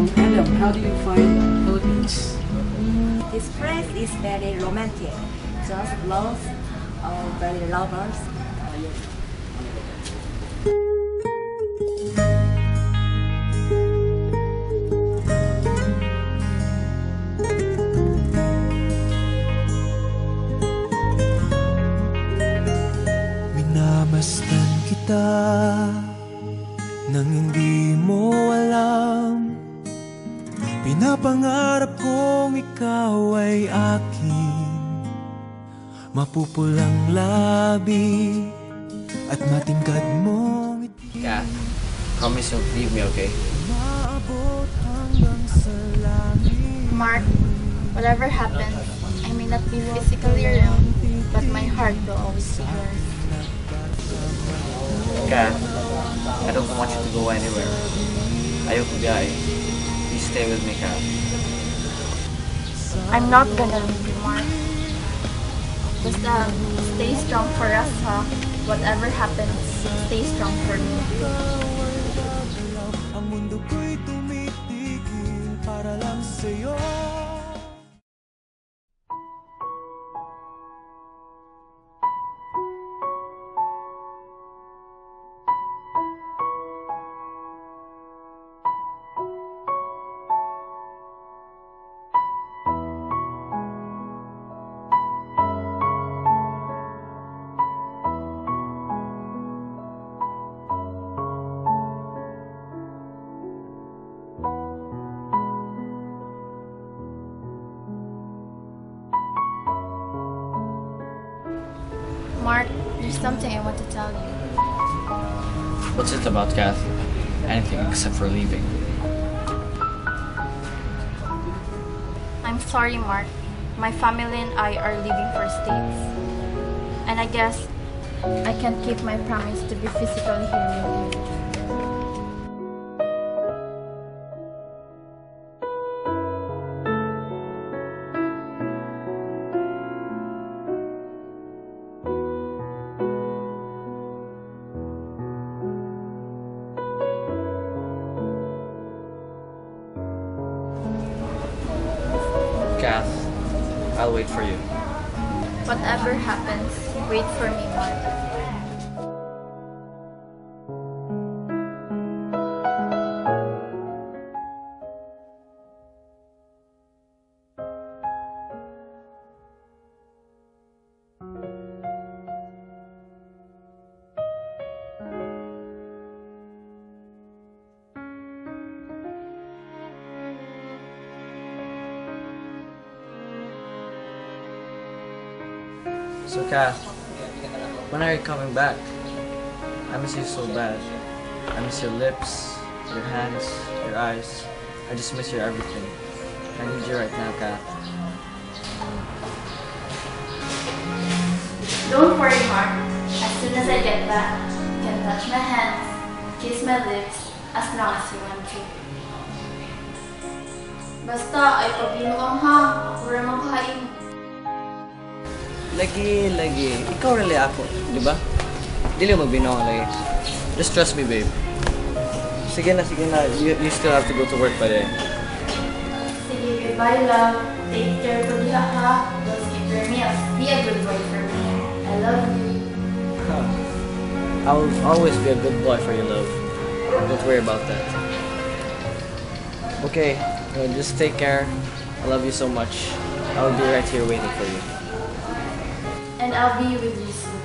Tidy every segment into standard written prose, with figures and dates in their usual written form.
Adam, how do you find Philippines? This place is very romantic. Just love, very lovers. Minamasdan kita nang hindi mo alam. Pinapangarap kong ikaw ay akin. Mapupulang labi at matingkad mong ngiti. Yeah, promise you'll leave me, okay? Maabot hanggang sa langit. Mark, whatever happens, I may not be physically around, but my heart will always be yours. Kat, I don't want you to go anywhere. Ayoko biyahe. Please stay with me, Kat. I'm not gonna leave you, Mark. Basta, stay strong for us, ha? Whatever happens, stay strong for me. Ang mundo ko'y tumitigil para lang sa'yo. Mark, there's something I want to tell you. What's it about, Kath? Anything except for leaving. I'm sorry, Mark. My family and I are leaving for States. And I guess I can't keep my promise to be physically here with you. Kath, I'll wait for you. Whatever happens, wait for me, Mark. So, Kath, when are you coming back? I miss you so bad. I miss your lips, your hands, your eyes. I just miss your everything. I need you right now, Kath. Don't worry, Mark. As soon as I get back, you can touch my hands, kiss my lips, as long as you want to. Basta ay pagbinuang ha, pura mong kain. Lagi. Ikaw rali ako, di ba? Dili magbinaw lagi. Just trust me, babe. Sige na. You still have to go to work pa din. Sige, goodbye, love. Take care for diha, ha. Don't skip your meals. Be a good boy for me. I love you. I will always be a good boy for you, love. Don't worry about that. Okay, just take care. I love you so much. I will be right here waiting for you. And I'll be with you soon.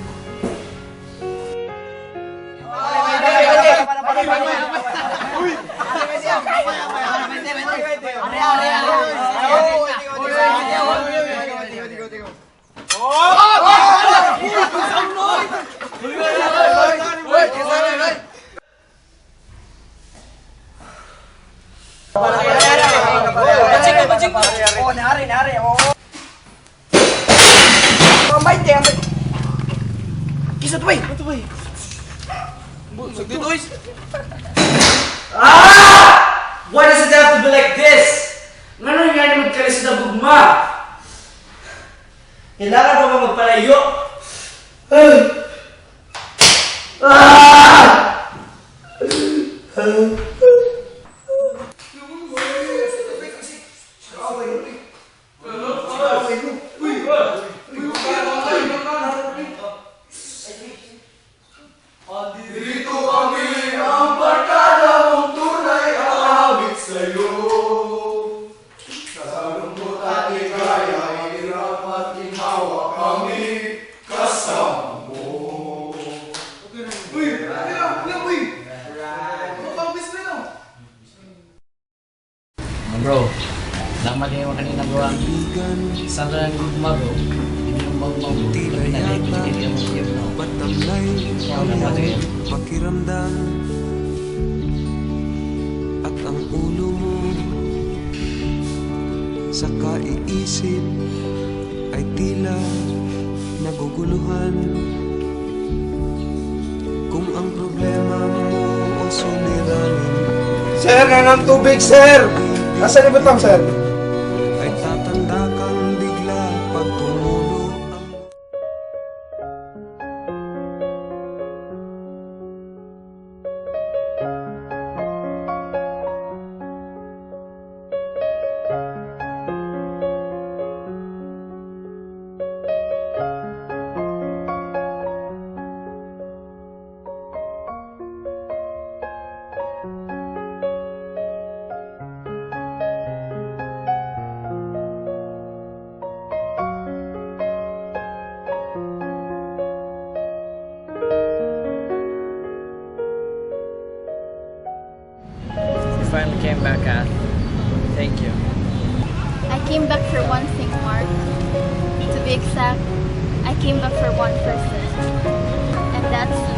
Kisah tuh, boy. Why does it have to be like this? Ngano nga ni magkalis na bugma? Kailangan pa ba magpalayo? Dito kami ang barkada mong tunay ang awit sa'yo. Sa lungkot at ikaya, hirap at ginhawa kami kasama mo. Uy! Uy! Mapapis na no? Bro, salamat kayo kanina bro. Saan ka lang gumagaw? Hindi yung bago-bago. Tapi na dahil ko hindi mo siya bro. Patamlay ang pakiramdam at ang ulo mo sa kaiisip ay tila naguguluhan. Kung ang problema mo o suliranin, Sir, ng tubig, sir! Nasa libot lang, sir. ay tatanda kang bigla pag tumulo ang You finally came back, Anne. Thank you. I came back for one thing, Mark. To be exact, I came back for one person. And that's you.